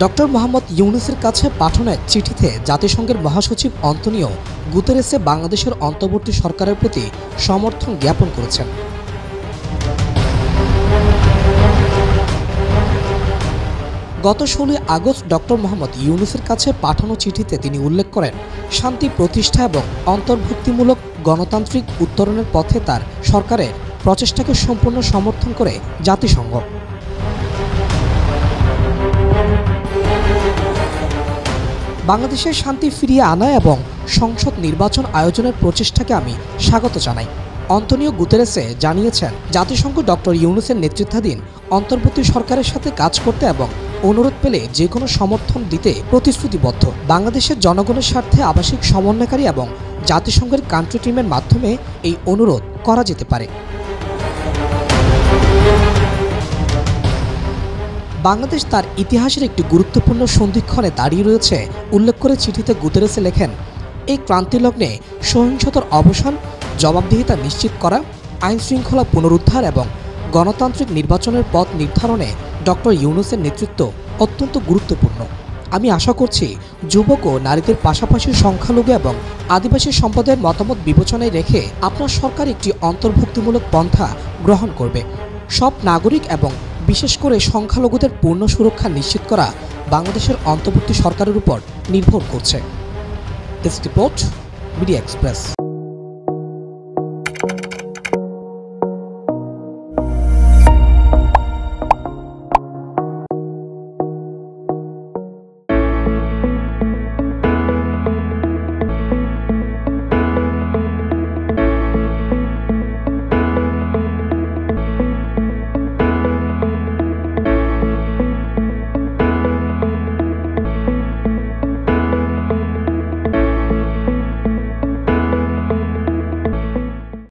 Doctor Mohammad ইউনূসের কাছে পাঠানো এক চিঠিতে জাতিসংঘের মহাসচিব অন্তোনিও গুতেরেসে বাংলাদেশের অন্তর্বর্তী সরকারের প্রতি সমর্থন জ্ঞাপন করেছেন। গত 16 আগস্ট ডক্টর মোহাম্মদ ইউনূসের কাছে পাঠানো চিঠিতে তিনি উল্লেখ করেন, শান্তি প্রতিষ্ঠা এবং অন্তর্ভুক্তিমূলক গণতান্ত্রিক উত্তরণের পথে তার সরকারের প্রচেষ্টাকে সম্পূর্ণ সমর্থন করে জাতিসংঘ। বাংলাদেশের শান্তি ফিরিয়ে আনা এবং সংসদ নির্বাচন আয়োজনের প্রচেষ্টাকে আমি স্বাগত জানাই। অন্তোনিও গুতেরেসে জানিয়েছেন, জাতিসংঘ ডক্টর ইউনূসের নেতৃত্বাধীন অন্তর্বর্তী সরকারের সাথে কাজ করতে এবং অনুরোধ পেলে যে কোনো সমর্থন দিতে প্রতিশ্রুতিবদ্ধ। বাংলাদেশের জনগণের স্বার্থে আবাসিক সমন্বয়কারী এবং জাতিসংঘের কান্ট্রি টিমের মাধ্যমে এই অনুরোধ করা যেতে পারে। বাংলাদেশ তার ইতিহাসের একটি গুরুত্বপূর্ণ সন্ধিক্ষণে দাঁড়িয়ে রয়েছে উল্লেখ করে চিঠিতে গুতেরেসে লেখেন, এই ক্রান্তিলগ্নে সহিংসতার অবসান, জবাবদিহিতা নিশ্চিত করা, আইনশৃঙ্খলা পুনরুদ্ধার এবং গণতান্ত্রিক নির্বাচনের পথ নির্ধারণে ডক্টর ইউনূসের নেতৃত্ব অত্যন্ত গুরুত্বপূর্ণ। আমি আশা করছি যুবক ও নারীদের পাশাপাশি সংখ্যালঘু এবং আদিবাসী সম্প্রদায়ের মতামত বিবেচনায় রেখে আপনার সরকার একটি অন্তর্ভুক্তিমূলক পন্থা গ্রহণ করবে। সব নাগরিক এবং বিশেষ করে সংখ্যালঘুদের পূর্ণ সুরক্ষা নিশ্চিত করা বাংলাদেশের অন্তর্বর্তী সরকারের উপর নির্ভর করছে। Desk report, media express.